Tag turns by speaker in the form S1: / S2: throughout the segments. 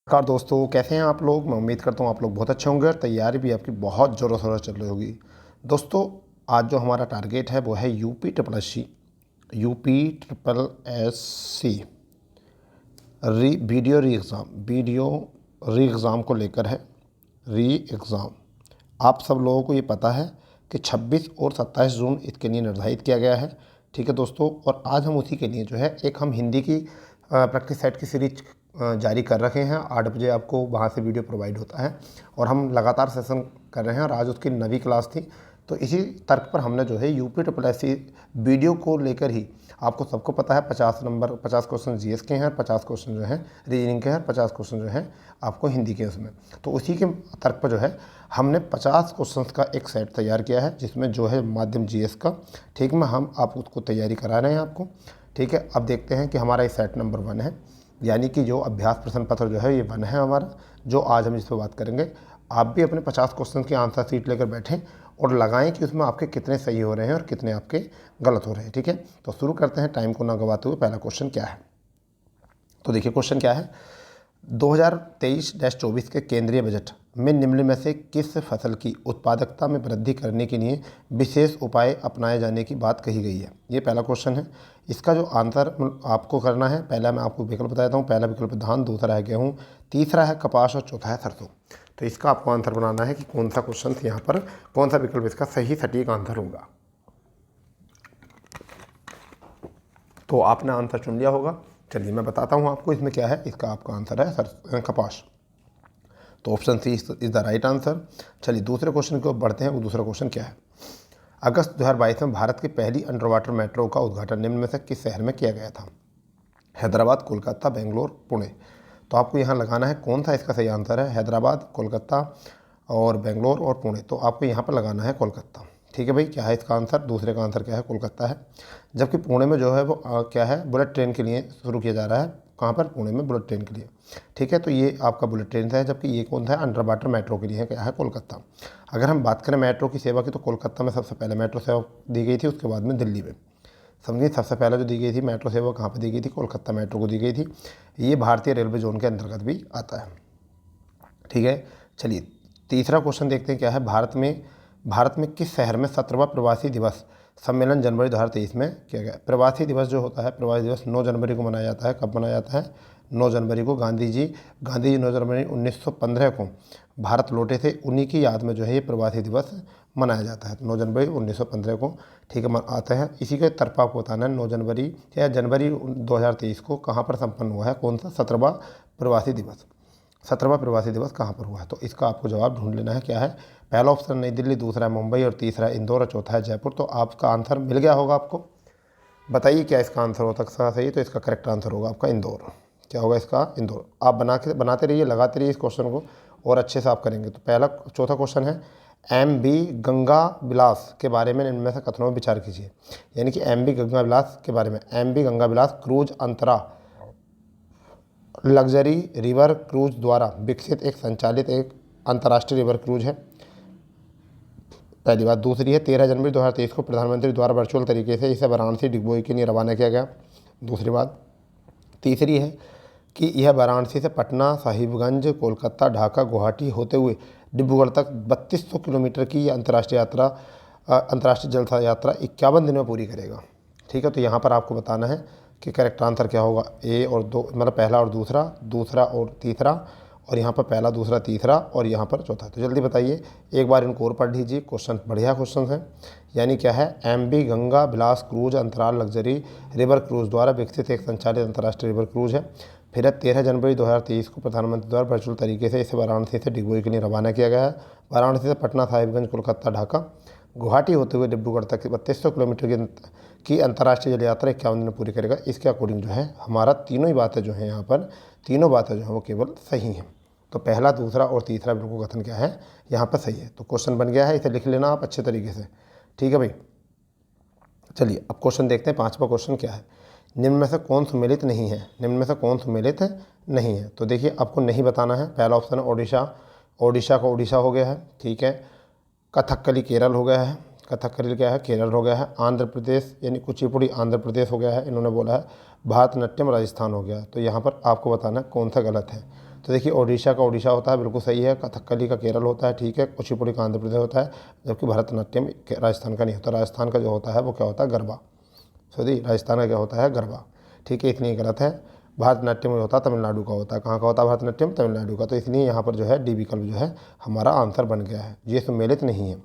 S1: नमस्कार दोस्तों, कैसे हैं आप लोग। मैं उम्मीद करता हूँ आप लोग बहुत अच्छे होंगे और तैयारी भी आपकी बहुत ज़ोरों शोरों से चल रही होगी। दोस्तों, आज जो हमारा टारगेट है वो है UP triple S C V exam को लेकर है। री एग्ज़ाम आप सब लोगों को ये पता है कि 26 और 27 जून इसके लिए निर्धारित किया गया है। ठीक है दोस्तों, और आज हम उसी के लिए जो है एक हम हिंदी की प्रैक्टिस सेट की सीरीज जारी कर रखे हैं। 8 बजे आपको वहाँ से वीडियो प्रोवाइड होता है और हम लगातार सेशन कर रहे हैं और आज उसकी 9वीं क्लास थी। तो इसी तर्क पर हमने जो है UP triple S C VDO को लेकर ही, आपको सबको पता है 50 क्वेश्चन जीएस के हैं, 50 क्वेश्चन जो हैं रीजनिंग के हैं, 50 क्वेश्चन जो हैं आपको हिंदी के उसमें। तो उसी के तर्क पर जो है हमने 50 क्वेश्चंस का एक सेट तैयार किया है जिसमें जो है माध्यम जीएस का, ठीक है, हम आप उसको तैयारी करा रहे हैं आपको। ठीक है, अब देखते हैं कि हमारा ये सेट नंबर 1 है, यानी कि जो अभ्यास प्रश्न पत्र जो है ये 1 है हमारा, जो आज हम इस पर बात करेंगे। आप भी अपने 50 क्वेश्चन की आंसर शीट लेकर बैठें और लगाएं कि उसमें आपके कितने सही हो रहे हैं और कितने आपके गलत हो रहे हैं। ठीक है, तो शुरू करते हैं टाइम को ना गवाते हुए। पहला क्वेश्चन क्या है, तो देखिए क्वेश्चन क्या है। 2023-24 के केंद्रीय बजट में निम्न में से किस फसल की उत्पादकता में वृद्धि करने के लिए विशेष उपाय अपनाए जाने की बात कही गई है। ये पहला क्वेश्चन है। इसका जो आंसर आपको करना है, पहला मैं आपको विकल्प बता देता हूँ। पहला विकल्प धान, दूसरा है गेहूँ, तीसरा है कपास और चौथा है सरसों। तो इसका आपको आंसर बनाना है कि कौन सा क्वेश्चन यहाँ पर, कौन सा विकल्प इसका सही सटीक आंसर होगा। तो आपने आंसर चुन लिया होगा। चलिए मैं बताता हूँ आपको इसमें क्या है। इसका आपका आंसर है कपास। तो option C is the right answer. चलिए दूसरे क्वेश्चन की ओर बढ़ते हैं। वो दूसरा क्वेश्चन क्या है। अगस्त 2022 में भारत की पहली अंडर वाटर मेट्रो का उद्घाटन निम्न में से किस शहर में किया गया था। हैदराबाद, कोलकाता, बेंगलोर, पुणे। तो आपको यहाँ लगाना है कौन सा इसका सही आंसर है। हैदराबाद, कोलकाता और बेंगलोर और पुणे। तो आपको यहाँ पर लगाना है कोलकाता। ठीक है भाई, क्या है इसका आंसर। दूसरे का आंसर क्या है, कोलकाता है। जबकि पुणे में जो है वो क्या है, बुलेट ट्रेन के लिए शुरू किया जा रहा है। कहाँ पर, पुणे में बुलेट ट्रेन के लिए। ठीक है, तो ये आपका बुलेट ट्रेन है, जबकि ये कौन सा है, अंडर वाटर मेट्रो के लिए है, क्या है, कोलकाता। अगर हम बात करें मेट्रो की सेवा की, तो कोलकाता में सबसे पहले मेट्रो सेवा दी गई थी, उसके बाद में दिल्ली में। समझिए, सबसे पहले जो दी गई थी मेट्रो सेवा कहाँ पर दी गई थी, कोलकाता मेट्रो को दी गई थी। ये भारतीय रेलवे जोन के अंतर्गत भी आता है। ठीक है, चलिए तीसरा क्वेश्चन देखते हैं क्या है। भारत में किस शहर में 17वां प्रवासी दिवस सम्मेलन जनवरी 2023 में किया गया। प्रवासी दिवस जो होता है, प्रवासी दिवस 9 जनवरी को मनाया जाता है। कब मनाया जाता है, 9 जनवरी को। गांधी जी 9 जनवरी 1915 को भारत लौटे थे, उन्हीं की याद में जो है ये प्रवासी दिवस मनाया जाता है। 9 जनवरी 1915 को, ठीक है, आते हैं। इसी के तरफ आपको बताना है 9 जनवरी या जनवरी 2023 को कहाँ पर संपन्न हुआ है, कौन सा 17वां प्रवासी दिवस। 17वां प्रवासी दिवस कहाँ पर हुआ है। तो इसका आपको जवाब ढूंढ लेना है। क्या है, पहला ऑप्शन नई दिल्ली, दूसरा है मुंबई और तीसरा है इंदौर और चौथा है जयपुर। तो आपका आंसर मिल गया होगा आपको। बताइए क्या इसका आंसर हो सकता है सही। तो इसका करेक्ट आंसर होगा आपका इंदौर। क्या होगा इसका, इंदौर। आप बनाते रहिए, लगाते रहिए इस क्वेश्चन को और अच्छे से आप करेंगे। तो चौथा क्वेश्चन है, एम.बी. गंगा विलास के बारे में इनमें से कथनों में विचार कीजिए। यानी कि एम.बी. गंगा विलास के बारे में, एम.बी. गंगा विलास क्रूज अंतरा लग्जरी रिवर क्रूज द्वारा विकसित एक संचालित एक अंतर्राष्ट्रीय रिवर क्रूज है। पहली बात। दूसरी है, 13 जनवरी 2023 को प्रधानमंत्री द्वारा वर्चुअल तरीके से इसे वाराणसी डिगबोई के लिए रवाना किया गया। दूसरी बात। तीसरी है कि यह वाराणसी से पटना, साहिबगंज, कोलकाता, ढाका, गुवाहाटी होते हुए डिब्रूगढ़ तक 3200 किलोमीटर की अंतर्राष्ट्रीय जल यात्रा 51 दिन में पूरी करेगा। ठीक है, तो यहाँ पर आपको बताना है कि करेक्ट आंसर क्या होगा। ए और दो, मतलब पहला और दूसरा, दूसरा और तीसरा, और यहाँ पर पहला, दूसरा, तीसरा और यहाँ पर चौथा। तो जल्दी बताइए, एक बार इनको और पढ़ लीजिए। क्वेश्चन बढ़िया क्वेश्चन है। यानी क्या है, एम.बी. गंगा विलास क्रूज अंतराल लग्जरी रिवर क्रूज द्वारा विकसित एक संचालित अंतर्राष्ट्रीय रिवर क्रूज है। फिर है, 13 जनवरी 2023 को प्रधानमंत्री द्वारा वर्चुअल तरीके से इसे वाराणसी से डिगबोई के लिए रवाना किया गया है। वाराणसी से पटना, साहिबगंज, कोलकाता, ढाका, गुवाहाटी होते हुए डिब्रूगढ़ तक 3200 किलोमीटर की अंतर्राष्ट्रीय जल यात्रा 51 दिन में पूरी करेगा। इसके अकॉर्डिंग जो है हमारा तीनों ही बातें जो हैं यहाँ पर, तीनों बातें जो हैं वो केवल सही हैं। तो पहला, दूसरा और तीसरा बिल्कुल कथन क्या है, यहाँ पर सही है। तो क्वेश्चन बन गया है, इसे लिख लेना आप अच्छे तरीके से। ठीक है भाई, चलिए अब क्वेश्चन देखते हैं। 5वां क्वेश्चन क्या है, निम्न में से कौन सुमेलित नहीं है। निम्न में से कौन सुमेलित नहीं है। तो देखिए आपको नहीं बताना है। पहला ऑप्शन है ओडिशा, ओडिशा का ओडिशा हो गया है। ठीक है, कथकली केरल हो गया है, कथकली क्या है, केरल हो गया है। आंध्र प्रदेश यानी कुचिपुड़ी आंध्र प्रदेश हो गया है, इन्होंने बोला है। भारतनाट्यम राजस्थान हो गया। तो यहाँ पर आपको बताना कौन सा गलत है। तो देखिए ओडिशा का ओडिशा होता है, बिल्कुल सही है। कथकली का केरल होता है, ठीक है। कुचिपुड़ी का आंध्र प्रदेश होता है, जबकि भरतनाट्यम राजस्थान का नहीं होता। राजस्थान का जो होता है वो क्या होता है, गरबा। सॉरी, राजस्थान का क्या होता है, गरबा, ठीक है। इतनी गलत है। भरतनाट्यम जो होता है तमिलनाडु का होता है। कहाँ का होता है भरतनाट्यम, तमिलनाडु का। तो इसलिए यहाँ पर जो है डी विकल्प जो है हमारा आंसर बन गया है, ये सम्मिलित नहीं है,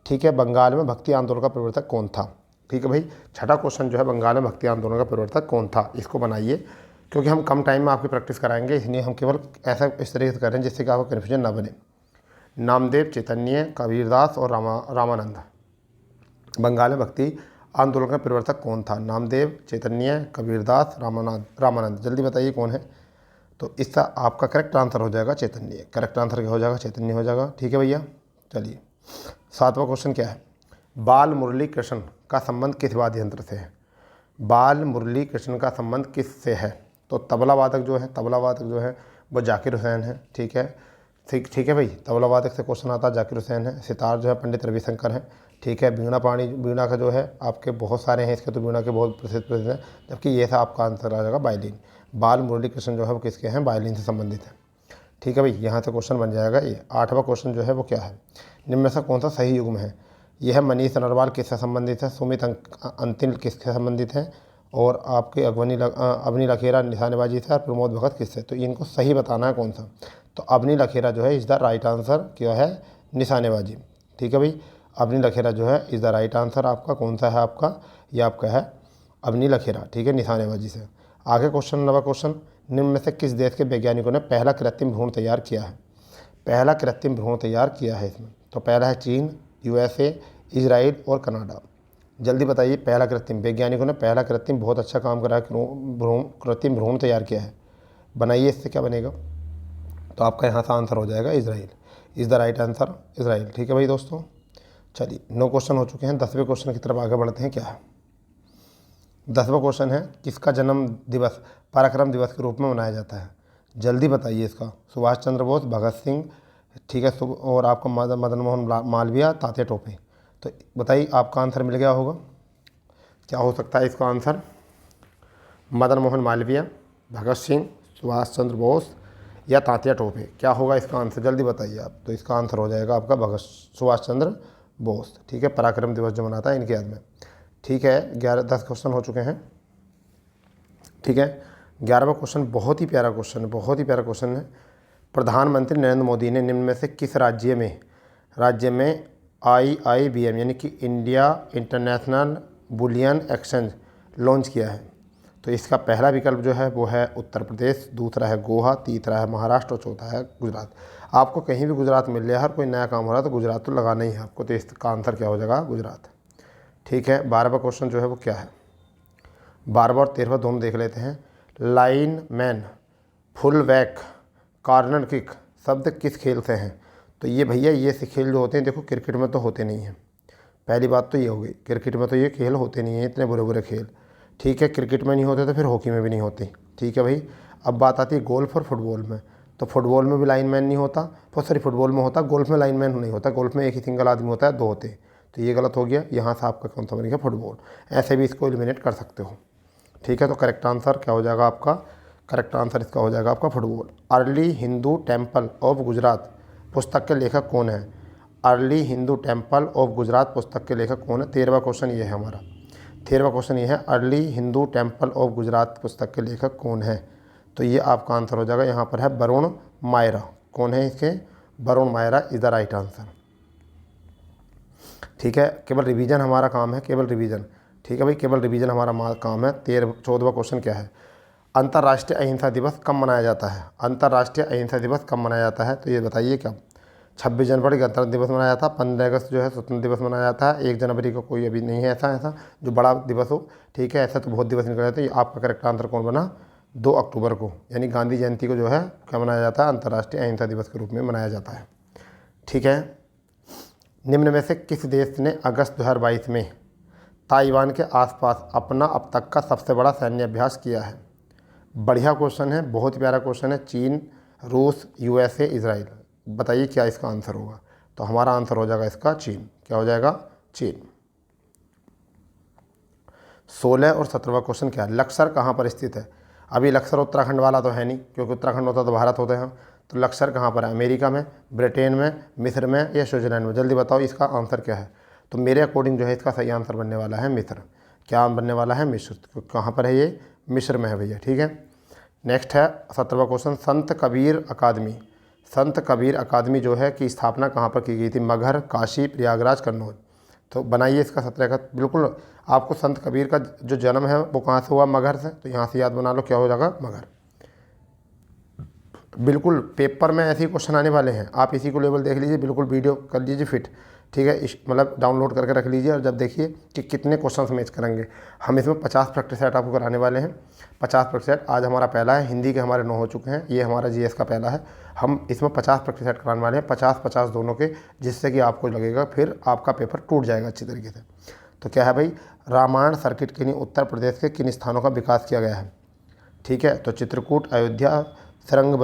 S1: ठीक है। बंगाल में भक्ति आंदोलन का प्रवर्तक कौन था, ठीक है भाई। छठा क्वेश्चन जो है बंगाल में भक्ति आंदोलन का प्रवर्तक कौन था, इसको बनाइए। क्योंकि हम कम टाइम में आपकी प्रैक्टिस कराएंगे, इसलिए हम केवल ऐसा इस तरीके से कर रहे हैं जिससे कि आपको कन्फ्यूजन ना बने। नामदेव, चैतन्य, कबीरदास और रामानंद। बंगाल में भक्ति आंदोलन का प्रवर्तक कौन था, नामदेव, चैतन्य, कबीरदास, रामानंद। जल्दी बताइए कौन है। तो इसका आपका करेक्ट आंसर हो जाएगा चैतन्य। करेक्ट आंसर क्या हो जाएगा, चैतन्य हो जाएगा, ठीक है भैया। चलिए 7वां क्वेश्चन क्या है, बाल मुरली कृष्ण का संबंध किस वाद्य यंत्र से है। बाल मुरली कृष्ण का संबंध किस से है, तो तबला वादक जो है, तबला वादक जो है वो जाकिर हुसैन है, ठीक है। ठीक है भाई, तबला वादक से क्वेश्चन आता है, जाकिर हुसैन है। सितार जो है पंडित रविशंकर है, ठीक है। वीणा का जो है आपके बहुत सारे हैं इसके, तो वीणा के बहुत प्रसिद्ध हैं, जबकि ये था आपका आंसर आ जाएगा वायलिन। बाल मुरली कृष्ण जो है वो किसके हैं, वायलिन से संबंधित है, ठीक है भाई। यहाँ से क्वेश्चन बन जाएगा ये। 8वां क्वेश्चन जो है वो क्या है, निम्न में से कौन सा सही युग्म है। यह मनीष अग्रवाल किससे संबंधित है, सुमित अंतिल किससे संबंधित है, और आपके अवनी लखेरा निशानेबाजी से, और प्रमोद भगत किससे। तो इनको सही बताना है कौन सा। तो अवनी लखेरा जो है इज़ द राइट आंसर, क्या है, निशानेबाजी, ठीक है भाई। अवनी लखेरा जो है इज़ द राइट आंसर आपका। कौन सा है आपका, ये आपका है अवनी लखेरा, ठीक है, निशानेबाजी से। आगे क्वेश्चन, 9वां क्वेश्चन, निम्न में से किस देश के वैज्ञानिकों ने पहला कृत्रिम भ्रूण तैयार किया है। पहला कृत्रिम भ्रूण तैयार किया है इसमें, तो पहला है चीन, यूएसए, इजराइल और कनाडा। जल्दी बताइए, पहला कृत्रिम, वैज्ञानिकों ने पहला कृत्रिम, बहुत अच्छा काम करा है, कृत्रिम भ्रूण तैयार किया है। बनाइए, इससे क्या बनेगा। तो आपका यहाँ से आंसर हो जाएगा Israel, is the right answer, Israel, ठीक है भाई दोस्तों। चलिए 9 क्वेश्चन हो चुके हैं। 10वें क्वेश्चन की तरफ आगे बढ़ते हैं। क्या है 10वां क्वेश्चन है, किसका जन्म दिवस पराक्रम दिवस के रूप में मनाया जाता है। जल्दी बताइए इसका। सुभाष चंद्र बोस, भगत सिंह, ठीक है, और आपका मदन मोहन मालवीय, तात्या टोपे। तो बताइए आपका आंसर मिल गया होगा। क्या हो सकता है इसका आंसर, मदन मोहन मालवीय, भगत सिंह, सुभाष चंद्र बोस या तात्या टोपे। क्या होगा इसका आंसर, जल्दी बताइए आप। तो इसका आंसर हो जाएगा आपका सुभाष चंद्र बोस, ठीक है। पराक्रम दिवस जो मनाता है इनके याद में, ठीक है। 10 क्वेश्चन हो चुके हैं, ठीक है। 11वां क्वेश्चन बहुत ही प्यारा क्वेश्चन है, बहुत ही प्यारा क्वेश्चन है। प्रधानमंत्री नरेंद्र मोदी ने निम्न में से किस राज्य में IIBM यानी कि India international bullion exchange launch किया है। तो इसका पहला विकल्प जो है वो है उत्तर प्रदेश, दूसरा है गोवा, तीसरा है महाराष्ट्र और चौथा है गुजरात। आपको कहीं भी गुजरात मिल जाए, हर कोई नया काम हो रहा है तो गुजरात तो लगाना ही है आपको। तो इसका आंसर क्या हो जाएगा, गुजरात, ठीक है। 12वां क्वेश्चन जो है वो क्या है, 12वां और 13वां दोनों देख लेते हैं। Line man, full back, corner kick शब्द किस खेल से हैं। तो ये भैया ये से खेल जो होते हैं, देखो क्रिकेट में तो होते नहीं हैं। पहली बात तो ये हो गई, क्रिकेट में तो ये खेल होते नहीं हैं, इतने बुरे बुरे खेल, ठीक है। क्रिकेट में नहीं होते तो फिर हॉकी में भी नहीं होती, ठीक है भाई। अब बात आती है गोल्फ और फुटबॉल में। तो फुटबॉल में भी लाइनमैन नहीं होता, सॉरी फुटबॉल में होता, गोल्फ में लाइनमैन नहीं होता। गोल्फ में एक ही सिंगल आदमी होता है, 2 होते हैं। तो ये गलत हो गया। यहाँ से आपका कौन सा बन गया, फुटबॉल। ऐसे भी इसको एलिमिनेट कर सकते हो, ठीक है। तो करेक्ट आंसर क्या हो जाएगा आपका, करेक्ट आंसर इसका हो जाएगा आपका football. Early Hindu temple of Gujarat पुस्तक के लेखक कौन है। Early Hindu temple of Gujarat पुस्तक के लेखक कौन है। 13वां क्वेश्चन ये है हमारा। 13वां क्वेश्चन ये है, early Hindu temple of Gujarat पुस्तक के लेखक कौन है। तो ये आपका आंसर हो जाएगा, यहाँ पर है वरुण मायरा। कौन है इसके, वरुण मायरा इज़ द राइट आंसर, ठीक है। केवल रिवीजन हमारा काम है, केवल रिवीजन, ठीक है भाई, केवल रिवीजन हमारा काम है। 14वां क्वेश्चन क्या है, अंतर्राष्ट्रीय अहिंसा दिवस कब मनाया जाता है। अंतर्राष्ट्रीय अहिंसा दिवस कब मनाया जाता है, तो ये बताइए कब। 26 जनवरी गणतंत्र दिवस मनाया जाता है, 15 अगस्त जो है स्वतंत्रता दिवस मनाया जाता है, 1 जनवरी को कोई अभी नहीं है ऐसा जो बड़ा दिवस हो, ठीक है। ऐसा तो बहुत दिवस निकल जाते हैं। आपका करेक्ट आंसर कौन बना, 2 अक्टूबर को, यानी गांधी जयंती को जो है क्या मनाया जाता है, अंतर्राष्ट्रीय अहिंसा दिवस के रूप में मनाया जाता है, ठीक है। निम्न में से किस देश ने अगस्त 2022 में ताइवान के आसपास अपना अब तक का सबसे बड़ा सैन्य अभ्यास किया है। बढ़िया क्वेश्चन है, बहुत प्यारा क्वेश्चन है। चीन, रूस, यूएसए, इजराइल। बताइए क्या इसका आंसर होगा। तो हमारा आंसर हो जाएगा इसका चीन। क्या हो जाएगा, चीन। 16 और 17वां क्वेश्चन क्या है, लक्सर कहाँ पर स्थित है। अभी लक्सर उत्तराखंड वाला तो है नहीं, क्योंकि उत्तराखंड होता तो भारत होते हैं। तो लक्सर कहाँ पर है? अमेरिका में, ब्रिटेन में, मिस्र में या स्विट्ज़रलैंड में? जल्दी बताओ इसका आंसर क्या है। तो मेरे अकॉर्डिंग जो है इसका सही आंसर बनने वाला है मिस्र। क्या बनने वाला है? मिस्र। तो कहाँ पर है ये? मिस्र में है भैया, ठीक है। नेक्स्ट है 17वां क्वेश्चन, संत कबीर अकादमी। संत कबीर अकादमी जो है की स्थापना कहाँ पर की गई थी? मगहर, काशी, प्रयागराज, कन्नौज। तो बनाइए इसका 17 का। बिल्कुल आपको संत कबीर का जो जन्म है वो कहाँ से हुआ? मगहर से। तो यहाँ से याद बना लो, क्या हो जाएगा? मगहर। बिल्कुल पेपर में ऐसे ही क्वेश्चन आने वाले हैं, आप इसी को लेवल देख लीजिए, बिल्कुल वीडियो कर लीजिए फिट, ठीक है। मतलब डाउनलोड करके रख लीजिए और जब देखिए कि कितने क्वेश्चंस मैच करेंगे। हम इसमें 50 प्रैक्टिस सेट आपको कराने वाले हैं। 50 प्रैक्टिस सेट आज हमारा पहला है, हिंदी के हमारे 9 हो चुके हैं, ये हमारा जीएस का पहला है। हम इसमें 50 प्रैक्टिस सेट कराने वाले हैं, 50-50 दोनों के, जिससे कि आपको लगेगा फिर आपका पेपर टूट जाएगा अच्छी तरीके से। तो क्या है भाई? रामायण सर्किट के लिए उत्तर प्रदेश के किन स्थानों का विकास किया गया है? ठीक है, तो चित्रकूट, अयोध्या, सरंग,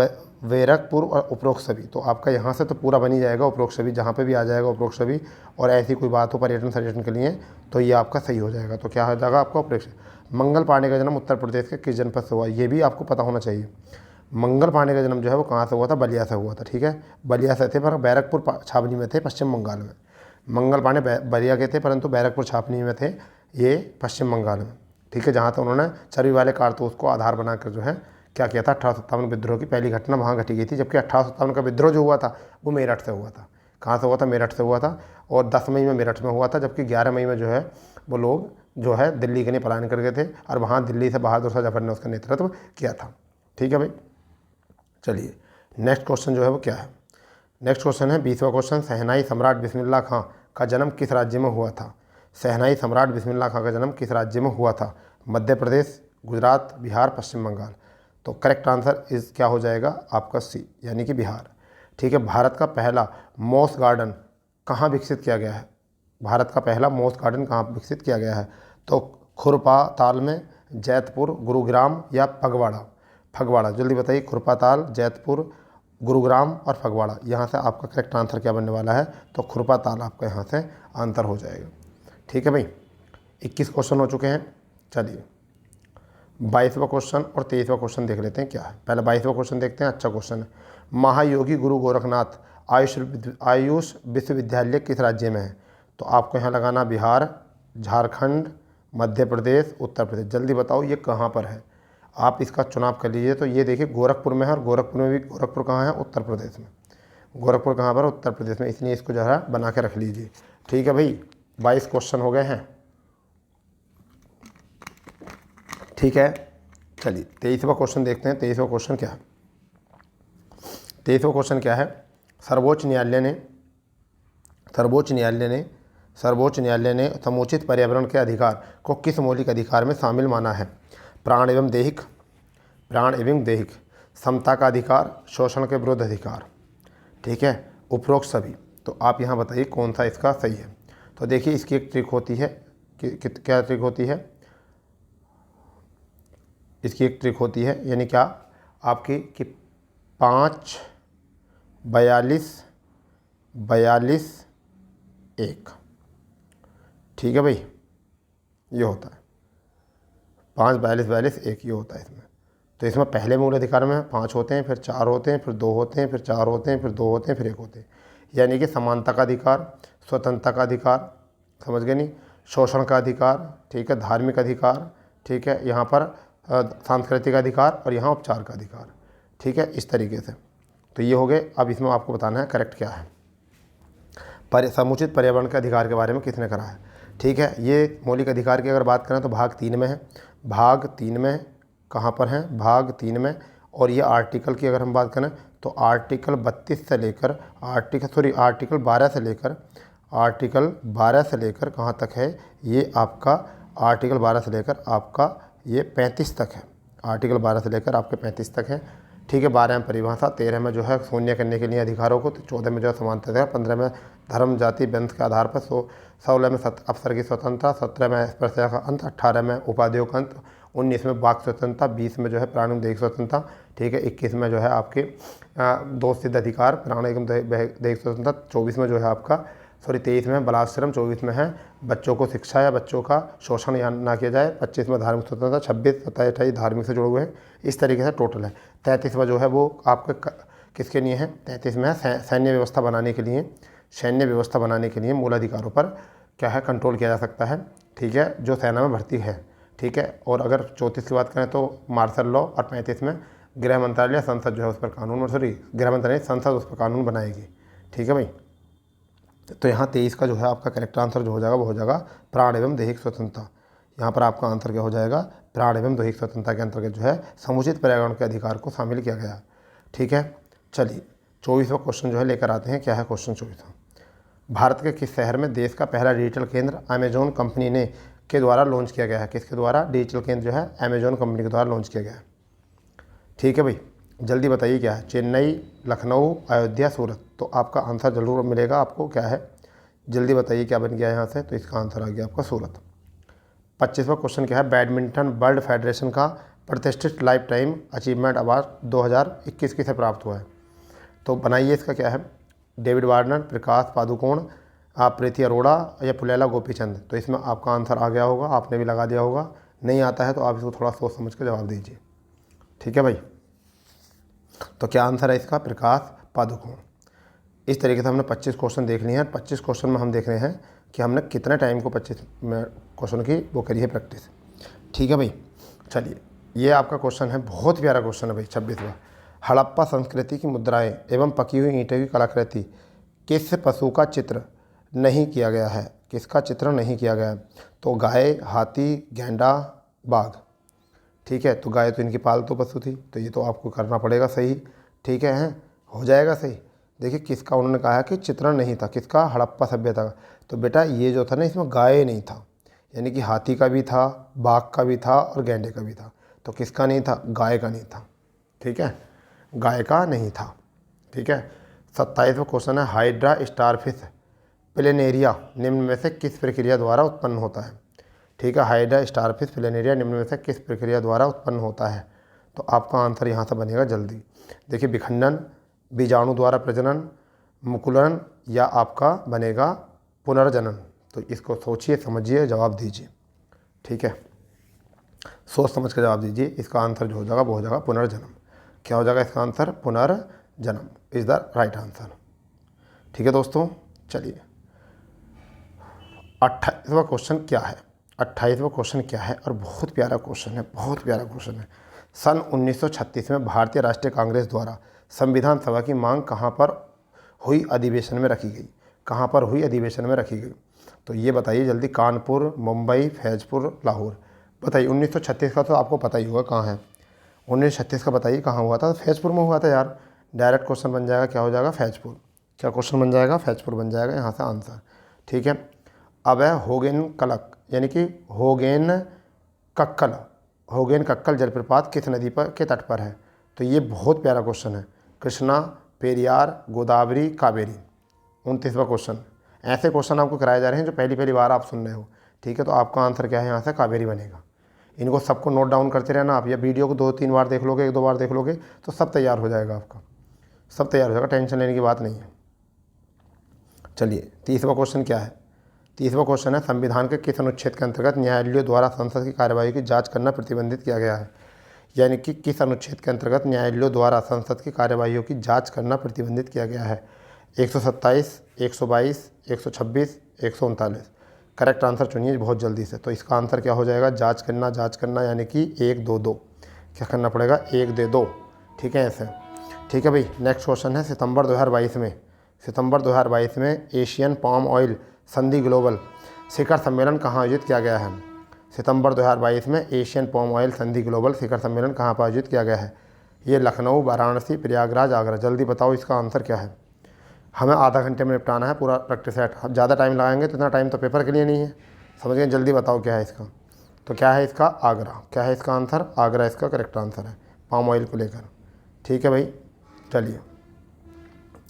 S1: बैरकपुर और उपरोक्त सभी। तो आपका यहाँ से तो पूरा बन ही जाएगा, उपरोक्त सभी जहाँ पे भी आ जाएगा उपरोक्त सभी। और ऐसी कोई बात हो पर्यटन सर्यटन के लिए तो ये आपका सही हो जाएगा। तो क्या हो जाएगा आपका? उपरोक्त। मंगल पांडे का जन्म उत्तर प्रदेश के किस जनपद से हुआ? ये भी आपको पता होना चाहिए। मंगल पांडे का जन्म जो है वो कहाँ से हुआ था? बलिया से हुआ था, ठीक है। बलिया से थे पर बैरकपुर छावनी में थे, पश्चिम बंगाल में। मंगल पांडे बलिया के थे परंतु बैरकपुर छावनी में थे, ये पश्चिम बंगाल में, ठीक है। जहाँ तक उन्होंने चर्बी वाले कारतूस को आधार बनाकर जो है क्या किया था? 1857 विद्रोह की पहली घटना वहाँ घटी गई थी। जबकि 1857 का विद्रोह जो हुआ था वो मेरठ से हुआ था। कहाँ से हुआ था? मेरठ से हुआ था। और 10 मई में मेरठ में हुआ था, जबकि 11 मई में जो है वो लोग जो है दिल्ली के लिए पलायन कर गए थे और वहाँ दिल्ली से बहादुर शाह जफर ने उसका नेतृत्व किया था, ठीक है भाई। चलिए नेक्स्ट क्वेश्चन जो है वो क्या है? नेक्स्ट क्वेश्चन है 20वां क्वेश्चन, शहनाई सम्राट बिस्मिल्लाह खां का जन्म किस राज्य में हुआ था? शहनाई सम्राट बिस्मिल्लाह खां का जन्म किस राज्य में हुआ था? मध्य प्रदेश, गुजरात, बिहार, पश्चिम बंगाल। तो करेक्ट आंसर इस क्या हो जाएगा आपका? सी, यानी कि बिहार, ठीक है। भारत का पहला मॉस गार्डन कहाँ विकसित किया गया है? भारत का पहला मॉस गार्डन कहाँ विकसित किया गया है? तो खुरपाताल में, जैतपुर, गुरुग्राम या फगवाड़ा? फगवाड़ा। जल्दी बताइए, खुरपाताल, जैतपुर, गुरुग्राम और फगवाड़ा। यहाँ से आपका करेक्ट आंसर क्या बनने वाला है? तो खुरपाताल आपका यहाँ से आंसर हो जाएगा, ठीक है भाई। 21 क्वेश्चन हो चुके हैं। चलिए 22वां क्वेश्चन और 23वां क्वेश्चन देख लेते हैं क्या है। पहले 22वां क्वेश्चन देखते हैं, अच्छा क्वेश्चन है। महायोगी गुरु गोरखनाथ आयुष विश्वविद्यालय किस राज्य में है? तो आपको यहाँ लगाना बिहार, झारखंड, मध्य प्रदेश, उत्तर प्रदेश। जल्दी बताओ ये कहाँ पर है? आप इसका चुनाव कर लीजिए। तो ये देखिए गोरखपुर में है, और गोरखपुर में भी, गोरखपुर कहाँ है? उत्तर प्रदेश में। गोरखपुर कहाँ पर? उत्तर प्रदेश में, इसलिए इसको जो है बना के रख लीजिए, ठीक है भाई। 22 क्वेश्चन हो गए हैं, ठीक है। चलिए 23वां क्वेश्चन देखते हैं। 23वां क्वेश्चन क्या है? 23वां क्वेश्चन क्या है? सर्वोच्च न्यायालय ने समुचित पर्यावरण के अधिकार को किस मौलिक अधिकार में शामिल माना है? प्राण एवं दैहिक, समता का अधिकार, शोषण के विरुद्ध अधिकार, ठीक है, उपरोक्त सभी। तो आप यहाँ बताइए कौन सा इसका सही है। तो देखिए इसकी एक ट्रिक होती है कि क्या ट्रिक होती है? इसकी एक ट्रिक होती है, यानी क्या आपकी कि 5, 42, 1, ठीक है भाई, ये होता है 5, 42, 1, ये होता है इसमें। तो इसमें पहले मूल अधिकार में 5 होते हैं, फिर 4 होते हैं, फिर 2 होते हैं, फिर 4 होते हैं, फिर 2 होते हैं, फिर 1 होते हैं। यानी कि समानता का अधिकार, स्वतंत्रता का अधिकार, समझ गए नहीं, शोषण का अधिकार, ठीक है, धार्मिक अधिकार, ठीक है, यहाँ पर सांस्कृतिक अधिकार और यहाँ उपचार का अधिकार, ठीक है, इस तरीके से। तो ये हो गए। अब इसमें आपको बताना है करेक्ट क्या है। समुचित पर्यावरण के अधिकार के बारे में किसने करा है? ठीक है, ये मौलिक अधिकार की अगर बात करें तो भाग 3 में है। भाग 3 में कहाँ पर है? भाग 3 में। और ये आर्टिकल की अगर हम बात करें तो आर्टिकल 32 से लेकर आर्टिकल 12 से लेकर कहाँ तक है? ये आपका आर्टिकल 12 से लेकर आपका ये 35 तक है। आर्टिकल 12 से लेकर आपके 35 तक है, ठीक है। 12 में परिभाषा, 13 में जो है शून्य करने के लिए अधिकारों को, 14 में जो है समानता है, 15 में धर्म जाति वंश के आधार पर, 16 में अफसर की स्वतंत्रता, 17 में स्पर्शा का अंत, 18 में उपाधियों का अंत, 19 में वाक स्वतंत्रता, 20 में जो है प्राण दैहिक स्वतंत्रता, ठीक है। 21 में जो है आपके 2 सिद्ध अधिकार प्राण एवं दैहिक स्वतंत्रता, 24 में जो है आपका सॉरी 23 में है बालाश्रम, 24 में है बच्चों को शिक्षा या बच्चों का शोषण या ना किया जाए, 25 में धार्मिक स्वतंत्रता, 26, 27, 28 धार्मिक से जुड़े हुए हैं। इस तरीके से टोटल है। 33वां जो है वो आपके किसके लिए है, 33 में है सैन्य व्यवस्था बनाने के लिए, सैन्य व्यवस्था बनाने के लिए मूल अधिकारों पर क्या है कंट्रोल किया जा सकता है, ठीक है, जो सेना में भर्ती है, ठीक है। और अगर 34 की बात करें तो मार्शल लॉ, और 35 में गृह मंत्रालय संसद जो है उस पर कानून, सॉरी गृह मंत्रालय संसद उस पर कानून बनाएगी, ठीक है भाई। तो यहाँ 23 का जो है आपका करेक्ट आंसर जो हो जाएगा वो हो जाएगा प्राण एवं दैहिक स्वतंत्रता। यहाँ पर आपका आंसर क्या हो जाएगा, प्राण एवं दैहिक स्वतंत्रता के अंतर्गत जो है समुचित पर्यावरण के अधिकार को शामिल किया गया है, ठीक है। चलिए 24वां क्वेश्चन जो है लेकर आते हैं। क्या है क्वेश्चन 24वां, भारत के किस शहर में देश का पहला डिजिटल केंद्र अमेजॉन कंपनी ने के द्वारा लॉन्च किया गया है। किसके द्वारा डिजिटल केंद्र जो है अमेजॉन कंपनी के द्वारा लॉन्च किया गया है, ठीक है भाई। जल्दी बताइए क्या है, चेन्नई, लखनऊ, अयोध्या, सूरत। तो आपका आंसर जरूर मिलेगा आपको, क्या है जल्दी बताइए क्या बन गया यहाँ से। तो इसका आंसर आ गया आपका सूरत। 25वां क्वेश्चन क्या है, बैडमिंटन वर्ल्ड फेडरेशन का प्रतिष्ठित लाइफ टाइम अचीवमेंट अवार्ड 2021 किसे प्राप्त हुआ है। तो बनाइए इसका क्या है, डेविड वार्नर, प्रकाश पादुकोण, प्रीति अरोड़ा या पुलेला गोपीचंद। तो इसमें आपका आंसर आ गया होगा, आपने भी लगा दिया होगा। नहीं आता है तो आप इसको थोड़ा सोच समझ कर जवाब दीजिए, ठीक है भाई। तो क्या आंसर है इसका, प्रकाश पादुकोण। इस तरीके से हमने 25 क्वेश्चन देख लिए हैं। 25 क्वेश्चन में हम देख रहे हैं कि हमने कितने टाइम को 25 में क्वेश्चन की वो करी है प्रैक्टिस, ठीक है भाई। चलिए ये आपका क्वेश्चन है, बहुत प्यारा क्वेश्चन है भाई 26वां। हड़प्पा संस्कृति की मुद्राएं एवं पकी हुई ईंटों की कलाकृति किस पशु का चित्र नहीं किया गया है, किसका चित्र नहीं किया गया है। तो गाय, हाथी, गैंडा, बाघ, ठीक है। तो गाय तो इनकी पालतू पशु थी, तो ये तो आपको करना पड़ेगा सही, ठीक है, हो जाएगा सही। देखिए किसका उन्होंने कहा है कि चित्रण नहीं था, किसका, हड़प्पा सभ्यता का। तो बेटा ये जो था ना इसमें गाय नहीं था, यानी कि हाथी का भी था, बाघ का भी था और गैंडे का भी था। तो किसका नहीं था, गाय का नहीं था, ठीक है, गाय का नहीं था, ठीक है। 27वां क्वेश्चन है, हाइड्रा स्टारफिश प्लेनेरिया निम्न में से किस प्रक्रिया द्वारा उत्पन्न होता है, ठीक है। हाइड्रा स्टारफिश प्लेनेरिया निम्न में से किस प्रक्रिया द्वारा उत्पन्न होता है। तो आपका आंसर यहाँ से बनेगा जल्दी। देखिए विखंडन, बीजाणु द्वारा प्रजनन, मुकुलन या आपका बनेगा पुनर्जनन। तो इसको सोचिए समझिए जवाब दीजिए, ठीक है, सोच समझ कर जवाब दीजिए। इसका आंसर जो हो जाएगा वो हो जाएगा पुनर्जन्म। क्या हो जाएगा इसका आंसर, पुनर्जन्म इज द राइट आंसर, ठीक है दोस्तों। चलिए 28वां क्वेश्चन क्या है, 28वां क्वेश्चन क्या है, और बहुत प्यारा क्वेश्चन है, बहुत प्यारा क्वेश्चन है। सन 1936 में भारतीय राष्ट्रीय कांग्रेस द्वारा संविधान सभा की मांग कहाँ पर हुई अधिवेशन में रखी गई, कहाँ पर हुई अधिवेशन में रखी गई। तो ये बताइए जल्दी, कानपुर, मुंबई, फैजपुर, लाहौर। बताइए 1936 का तो आपको पता ही होगा कहाँ है, 1936 का बताइए कहाँ हुआ था। फैजपुर में हुआ था यार, डायरेक्ट क्वेश्चन बन जाएगा, क्या हो जाएगा, फैजपुर। क्या क्वेश्चन बन जाएगा, फैजपुर बन जाएगा यहाँ से आंसर, ठीक है। अब है होगेन कलक, यानी कि होगेन कक्कल जलप्रपात किस नदी पर के तट पर है। तो ये बहुत प्यारा क्वेश्चन है, कृष्णा, पेरियार, गोदावरी, कावेरी। 29वां क्वेश्चन। ऐसे क्वेश्चन आपको कराए जा रहे हैं जो पहली पहली बार आप सुन रहे हो, ठीक है। तो आपका आंसर क्या है यहाँ से, कावेरी बनेगा। इनको सबको नोट डाउन करते रहना आप, या वीडियो को 2-3 बार देख लोगे, 1-2 बार देख लोगे तो सब तैयार हो जाएगा, आपका सब तैयार हो जाएगा, टेंशन लेने की बात नहीं है। चलिए 30वां क्वेश्चन क्या है, 30वां क्वेश्चन है, संविधान के किस अनुच्छेद के अंतर्गत न्यायालयों द्वारा संसद की कार्यवाही की जांच करना प्रतिबंधित किया गया है। यानी कि किस अनुच्छेद के अंतर्गत न्यायालयों द्वारा संसद की कार्यवाहियों की जांच करना प्रतिबंधित किया गया है। 127, 122, 126, 139। करेक्ट आंसर चुनिए बहुत जल्दी से। तो इसका आंसर क्या हो जाएगा, जांच करना, यानी कि 1-2-2 क्या करना पड़ेगा, 1-2, ठीक है ऐसे, ठीक है भाई। नेक्स्ट क्वेश्चन है, सितंबर 2022 में एशियन पाम ऑयल संधि ग्लोबल शिखर सम्मेलन कहाँ आयोजित किया गया है। सितंबर 2022 में एशियन पाम ऑयल संधि ग्लोबल शिखर सम्मेलन कहाँ पर आयोजित किया गया है। ये लखनऊ, वाराणसी, प्रयागराज, आगरा। जल्दी बताओ इसका आंसर क्या है। हमें आधा घंटे में निपटाना है पूरा प्रैक्टिस सेट, हम ज़्यादा टाइम लगाएंगे तो इतना टाइम तो पेपर के लिए नहीं है, समझ गए। जल्दी बताओ क्या है इसका। तो क्या है इसका, आगरा। क्या है इसका आंसर, आगरा इसका करेक्ट आंसर है पाम ऑयल को लेकर, ठीक है भाई। चलिए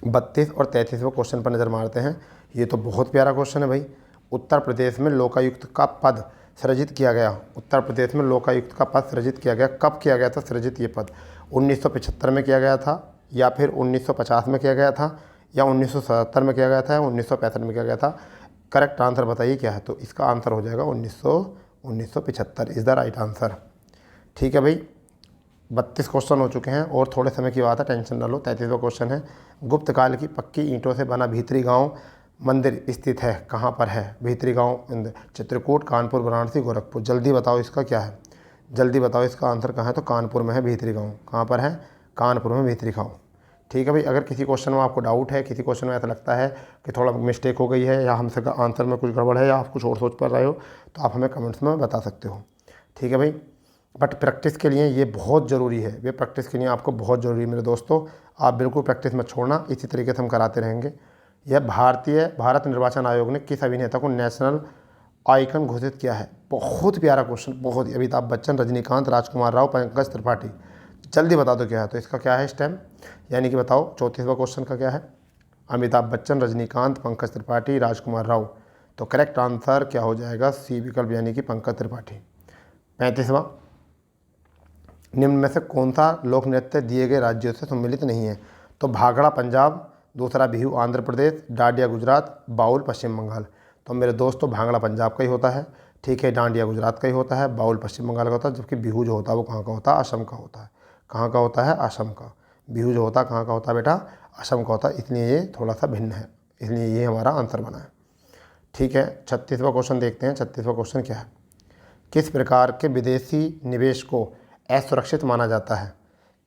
S1: 32 और 33वें क्वेश्चन पर नज़र मारते हैं। ये तो बहुत प्यारा क्वेश्चन है भाई। उत्तर प्रदेश में लोकायुक्त का पद सृजित किया गया, उत्तर प्रदेश में लोकायुक्त का पद सृजित किया गया, कब किया गया था सृजित ये पद। 1975 में किया गया था, या फिर 1950 में किया गया था, या 1977 में किया गया था या 1965 में किया गया था? करेक्ट आंसर बताइए क्या है। तो इसका आंसर हो जाएगा 1975 इज़ द राइट आंसर। ठीक है भाई, 32 क्वेश्चन हो चुके हैं और थोड़े समय की बात है, टेंशन ना लो। 33वां क्वेश्चन है, गुप्त काल की पक्की ईंटों से बना भीतरी गांव मंदिर स्थित है, कहाँ पर है? भीतरी गांव चित्रकूट, कानपुर, वाराणसी, गोरखपुर। जल्दी बताओ इसका क्या है, जल्दी बताओ इसका आंसर कहाँ है? तो कानपुर में है भीतरी गांव। कहाँ पर है? कानपुर में भीतरी गांव। ठीक है भाई, अगर किसी क्वेश्चन में आपको डाउट है, किसी क्वेश्चन में ऐसा लगता है कि थोड़ा मिस्टेक हो गई है या हमसे आंसर में कुछ गड़बड़ है या आप कुछ और सोच पा रहे हो, तो आप हमें कमेंट्स में बता सकते हो। ठीक है भाई, बट प्रैक्टिस के लिए ये बहुत ज़रूरी है, वे प्रैक्टिस के लिए आपको बहुत ज़रूरी है मेरे दोस्तों। आप बिल्कुल प्रैक्टिस मत छोड़ना, इसी तरीके से हम कराते रहेंगे। यह भारत निर्वाचन आयोग ने किस अभिनेता को नेशनल आइकन घोषित किया है? बहुत प्यारा क्वेश्चन, बहुत ही। अमिताभ बच्चन, रजनीकांत, राजकुमार राव, पंकज त्रिपाठी। जल्दी बता दो क्या है। तो इसका क्या है स्टेम, यानी कि बताओ 34वां क्वेश्चन का क्या है? अमिताभ बच्चन, रजनीकांत, पंकज त्रिपाठी, राजकुमार राव। तो करेक्ट आंसर क्या हो जाएगा? सी विकल्प, यानी कि पंकज त्रिपाठी। 35वां, निम्न में से कौन सा लोक नृत्य दिए गए राज्यों से सम्मिलित नहीं है? तो भांगड़ा पंजाब, दूसरा बिहू आंध्र प्रदेश, डांडिया गुजरात, बाउल पश्चिम बंगाल। तो मेरे दोस्तों भांगड़ा पंजाब का ही होता है, ठीक है, डांडिया गुजरात का ही होता है, बाउल पश्चिम बंगाल का होता है, जबकि बिहू जो होता है वो कहाँ का होता है? असम का होता है। कहाँ का होता है? असम का। बिहू जो होता है कहाँ का होता है बेटा? असम का होता है, इसलिए ये थोड़ा सा भिन्न है, इसलिए ये हमारा आंसर बना है। ठीक है, 36वां क्वेश्चन देखते हैं। 36वां क्वेश्चन क्या है? किस प्रकार के विदेशी निवेश को असुरक्षित माना जाता है?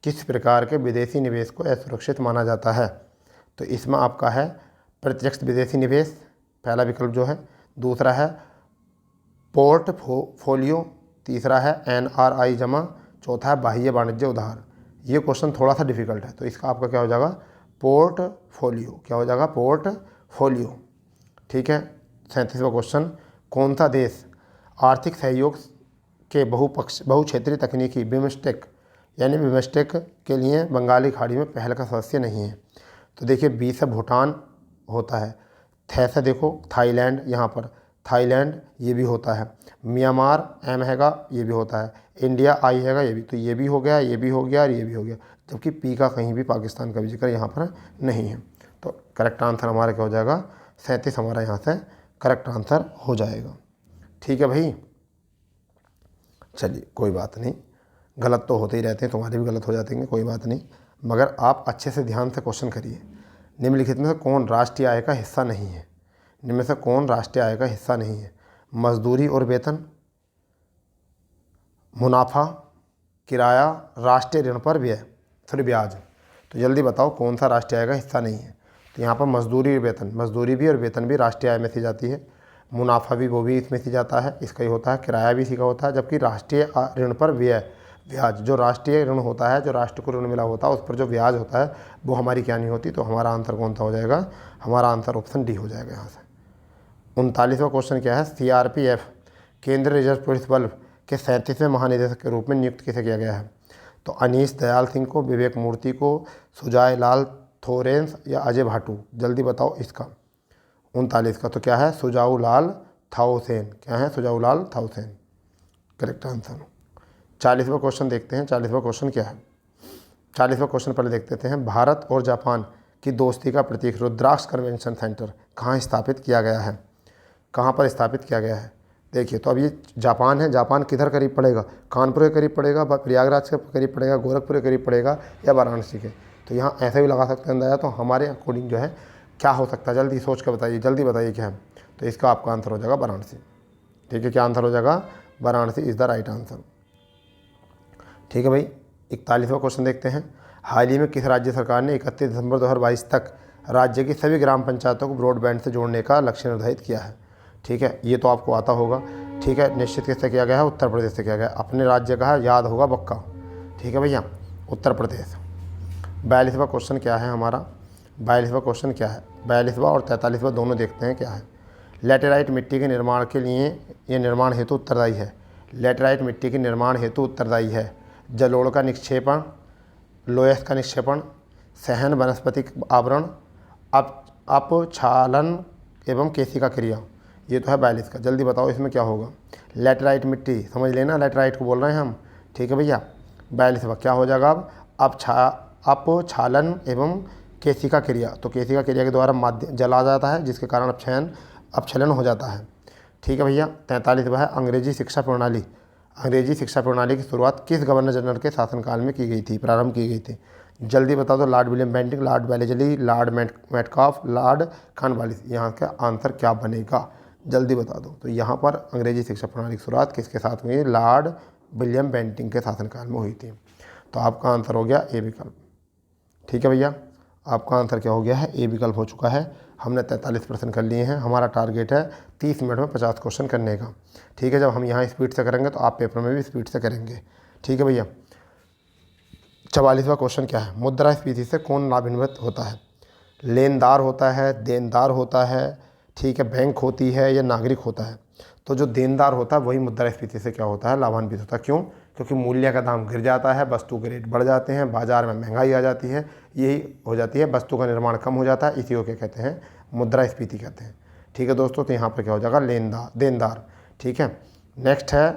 S1: किस प्रकार के विदेशी निवेश को असुरक्षित माना जाता है? तो इसमें आपका है प्रत्यक्ष विदेशी निवेश, पहला विकल्प जो है, दूसरा है पोर्टफोलियो, तीसरा है NRI जमा, चौथा है बाह्य वाणिज्य उधार। ये क्वेश्चन थोड़ा सा डिफिकल्ट है, तो इसका आपका क्या हो जाएगा? पोर्टफोलियो। क्या हो जाएगा? पोर्टफोलियो। ठीक है, 37वां क्वेश्चन, कौन सा देश आर्थिक सहयोग के बहुक्षेत्रीय तकनीकी बिमस्टेक, यानी बिमस्टेक के लिए बंगाली खाड़ी में पहल का सदस्य नहीं है? तो देखिए, बी से भूटान होता है, थे से देखो थाईलैंड, यहाँ पर थाईलैंड ये भी होता है, म्यांमार एम हैगा ये भी होता है, इंडिया आई हैगा ये भी, तो ये भी हो गया, ये भी हो गया और ये भी हो गया, जबकि पी का कहीं भी पाकिस्तान का भी जिक्र यहाँ पर नहीं है। तो करेक्ट आंसर हमारा क्या हो जाएगा? 37 हमारा यहाँ से करेक्ट आंसर हो जाएगा। ठीक है भाई, चलिए कोई बात नहीं, गलत तो होते ही रहते हैं, तुम्हारे भी गलत हो जाते हैं, कोई बात नहीं, मगर आप अच्छे से ध्यान से क्वेश्चन करिए। निम्नलिखित में से कौन राष्ट्रीय आय का हिस्सा नहीं है? निम्न में से कौन राष्ट्रीय आय का हिस्सा नहीं है? मजदूरी और वेतन, मुनाफा, किराया, राष्ट्रीय ऋण पर व्यय, फिर ब्याज। तो जल्दी बताओ कौन सा राष्ट्रीय आय का हिस्सा नहीं है? तो यहाँ पर मजदूरी और वेतन, मजदूरी भी और वेतन भी राष्ट्रीय आय में सी जाती है, मुनाफा भी वो भी इसमें सी जाता है, इसका ही होता है, किराया भी इसी का होता है, जबकि राष्ट्रीय ऋण पर व्यय, ब्याज, जो राष्ट्रीय ऋण होता है, जो राष्ट्र को ऋण मिला होता है, उस पर जो ब्याज होता है वो हमारी क्या नहीं होती। तो हमारा आंसर कौन सा हो जाएगा? हमारा आंसर ऑप्शन डी हो जाएगा यहाँ से। 39वां क्वेश्चन क्या है? CRPF केंद्रीय रिजर्व पुलिस बल के 37वें महानिदेशक के रूप में नियुक्त किसे किया गया है? तो अनीश दयाल सिंह को, विवेक मूर्ति को, सुजाय लाल थोरेंस या अजय भाटू। जल्दी बताओ इसका। 39 का तो क्या है? सुजाऊ लाल थाउसेन। क्या है? सुजाऊ लाल थाउसेन, करेक्ट आंसर। 40वां क्वेश्चन देखते हैं। 40वां क्वेश्चन क्या है? 40वां क्वेश्चन पहले देख लेते हैं। भारत और जापान की दोस्ती का प्रतीक रुद्राक्ष कन्वेंशन सेंटर कहाँ स्थापित किया गया है? कहाँ पर स्थापित किया गया है? देखिए, तो अब ये जापान है, जापान किधर करीब पड़ेगा? कानपुर के करीब पड़ेगा, प्रयागराज के करीब पड़ेगा, गोरखपुर के करीब पड़ेगा या वाराणसी के? तो यहाँ ऐसे भी लगा सकते हैं अंदाजा। तो हमारे अकॉर्डिंग जो है क्या हो सकता है? जल्दी सोच के बताइए, जल्दी बताइए क्या है। तो इसका आपका आंसर हो जाएगा वाराणसी। ठीक है, क्या आंसर हो जाएगा? Varanasi is the right answer. ठीक है भाई, 41वां क्वेश्चन देखते हैं। हाल ही में किस राज्य सरकार ने 31 दिसंबर 2022 तक राज्य की सभी ग्राम पंचायतों को ब्रॉडबैंड से जोड़ने का लक्ष्य निर्धारित किया है? ठीक है, ये तो आपको आता होगा। ठीक है, निश्चित किससे किया गया है? उत्तर प्रदेश से किया गया है। अपने राज्य का है, याद होगा पक्का। ठीक है भैया, उत्तर प्रदेश। 42वां क्वेश्चन क्या है हमारा? 42वां क्वेश्चन क्या है? 42वां और 43वां दोनों देखते हैं क्या है। लैटेराइट मिट्टी के निर्माण के लिए ये निर्माण हेतु उत्तरदायी है। लैटेराइट मिट्टी के निर्माण हेतु उत्तरदायी है जलोढ़ का निक्षेपण, लोयस का निक्षेपण, सहन वनस्पतिक आवरण, अपक्षालन एवं केशिका क्रिया। ये तो है 42 का। जल्दी बताओ इसमें क्या होगा? लैटेराइट मिट्टी समझ लेना, लैटेराइट को बोल रहे हैं हम। ठीक है भैया, 42वां क्या हो जाएगा? अब अपक्षालन एवं केशिका क्रिया, तो केशिका क्रिया के द्वारा माध्यम जल आ जाता है, जिसके कारण अपक्षलन हो जाता है। ठीक है भैया। 43वां है अंग्रेजी शिक्षा प्रणाली। अंग्रेजी शिक्षा प्रणाली की शुरुआत किस गवर्नर जनरल के शासनकाल में की गई थी, प्रारंभ की गई थी? जल्दी बता दो। Lord William Bentinck, Lord Wellesley, Lord Metcalfe, Lord Cornwallis. यहाँ का आंसर क्या बनेगा, जल्दी बता दो। तो यहाँ पर अंग्रेजी शिक्षा प्रणाली की शुरुआत किसके साथ हुई? लॉर्ड विलियम बेंटिक के शासनकाल में हुई थी। तो आपका आंसर हो गया ए विकल्प। ठीक है भैया, आपका आंसर क्या हो गया है? ए विकल्प हो चुका है। हमने 43 प्रश्न कर लिए हैं। हमारा टारगेट है 30 मिनट में 50 क्वेश्चन करने का। ठीक है, जब हम यहाँ स्पीड से करेंगे तो आप पेपर में भी स्पीड से करेंगे। ठीक है भैया। 44वां क्वेश्चन क्या है? मुद्रास्फीति से कौन लाभान्वित होता है? लेनदार होता है, देनदार होता है, ठीक है, बैंक होती है या नागरिक होता है? तो जो देनदार होता है वही मुद्रास्फीति से क्या होता है? लाभान्वित होता है। क्यों? क्योंकि मूल्य का दाम गिर जाता है, वस्तु के रेट बढ़ जाते हैं, बाजार में महंगाई आ जाती है, यही हो जाती है, वस्तु का निर्माण कम हो जाता है, इसी को क्या कहते हैं? मुद्रास्फीति कहते हैं। ठीक है दोस्तों, तो यहाँ पर क्या हो जाएगा? देनदार। ठीक है। नेक्स्ट है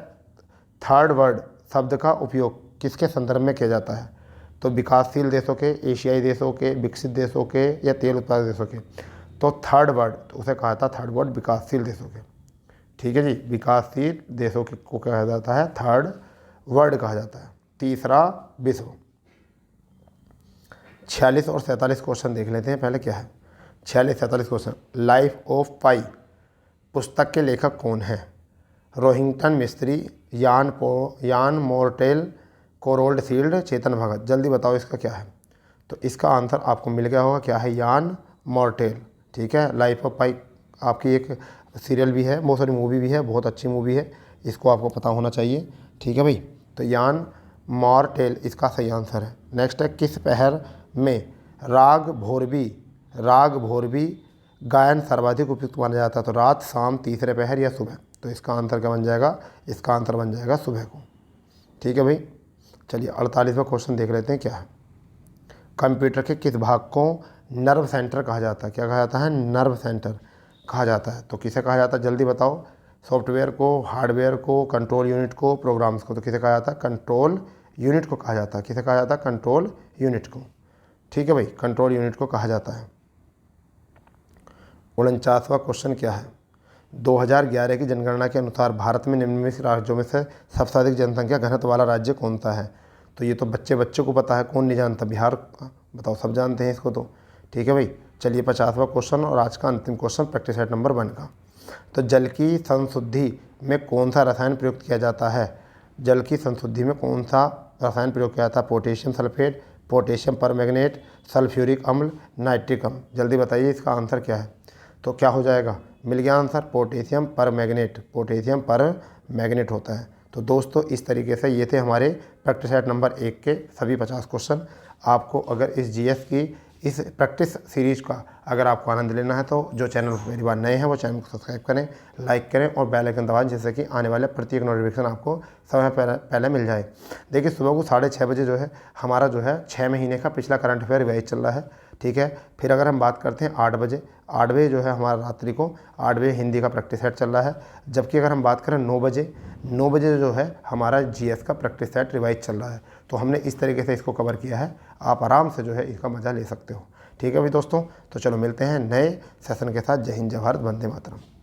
S1: थर्ड वर्ल्ड शब्द का उपयोग किसके संदर्भ में किया जाता है? तो विकासशील देशों के, एशियाई देशों के, विकसित देशों के या तेल उत्पादक देशों के? तो थर्ड वर्ल्ड, तो उसे कहा था थर्ड वर्ल्ड, विकासशील देशों के। ठीक है जी, विकासशील देशों के को कहा जाता है थर्ड वर्ल्ड कहा जाता है, तीसरा विश्व। 46 और 47 क्वेश्चन देख लेते हैं पहले क्या है। 46-47 क्वेश्चन। लाइफ ऑफ पाई पुस्तक के लेखक कौन है? रोहिंग्टन मिस्त्री, यान मोर्टेल, कोरोल्ड फील्ड, चेतन भगत। जल्दी बताओ इसका क्या है? तो इसका आंसर आपको मिल गया होगा, क्या है? यान मोर्टेल। ठीक है। लाइफ ऑफ पाई आपकी एक सीरियल भी है, बहुत सारी मूवी भी है, बहुत अच्छी मूवी है, इसको आपको पता होना चाहिए। ठीक है भाई। तो यान मोर्टेल इसका सही आंसर है। नेक्स्ट है किस पहर में राग भोरबी गायन सर्वाधिक उपयुक्त माना जाता है? तो रात, शाम, तीसरे पहर या सुबह? तो इसका आंसर क्या बन जाएगा? इसका आंसर बन जाएगा सुबह को। ठीक है भाई। चलिए 48वां क्वेश्चन देख लेते हैं क्या है। कंप्यूटर के किस भाग को नर्व सेंटर कहा जाता है? क्या कहा जाता है? नर्व सेंटर कहा जाता है। तो किसे कहा जाता है? जल्दी बताओ। सॉफ्टवेयर को, हार्डवेयर को, कंट्रोल यूनिट को, प्रोग्राम्स को? तो किसे कहा जाता है? कंट्रोल यूनिट को कहा जाता है। किसे कहा जाता है? कंट्रोल यूनिट को। ठीक है भाई, कंट्रोल यूनिट को कहा जाता है। 49वां क्वेश्चन क्या है? 2011 की जनगणना के अनुसार भारत में निम्नलिखित राज्यों में से सबसे अधिक जनसंख्या घनत्व वाला राज्य कौन सा है? तो ये तो बच्चे को पता है, कौन नहीं जानता? बिहार का बताओ, सब जानते हैं इसको तो। ठीक है भाई। चलिए 50वां क्वेश्चन और आज का अंतिम क्वेश्चन प्रैक्टिस सेट नंबर 1 का। तो जल की संशुद्धि में कौन सा रसायन प्रयुक्त किया जाता है? जल की संशुद्धि में कौन सा रसायन प्रयोग किया जाता है? Potassium sulphate, potassium permanganate, sulphuric अम्ल, नाइट्रिक अम्ल। जल्दी बताइए इसका आंसर क्या है? तो क्या हो जाएगा? मिल गया आंसर, पोटेशियम परमैंगनेट होता है। तो दोस्तों इस तरीके से ये थे हमारे प्रैक्टिस सेट नंबर 1 के सभी 50 क्वेश्चन। आपको अगर इस जीएस की इस प्रैक्टिस सीरीज का अगर आपको आनंद लेना है तो जो चैनल मेरी बार नए हैं वो चैनल को सब्सक्राइब करें, लाइक करें और बेल आइकन दबाएं, जिससे कि आने वाले प्रत्येक नोटिफिकेशन आपको समय पहले मिल जाए। देखिए सुबह को 6:30 बजे जो है हमारा जो है 6 महीने का पिछला करंट अफेयर रिवाइज चल रहा है। ठीक है। फिर अगर हम बात करते हैं 8 बजे जो है हमारा रात्रि को 8 बजे हिंदी का प्रैक्टिस सेट चल रहा है। जबकि अगर हम बात करें 9 बजे जो है हमारा जीएस का प्रैक्टिस सेट रिवाइज चल रहा है। तो हमने इस तरीके से इसको कवर किया है, आप आराम से जो है इसका मज़ा ले सकते हो। ठीक है भाई दोस्तों, तो चलो मिलते हैं नए सेशन के साथ। जय हिंद, जय भारत, वंदे मातरम।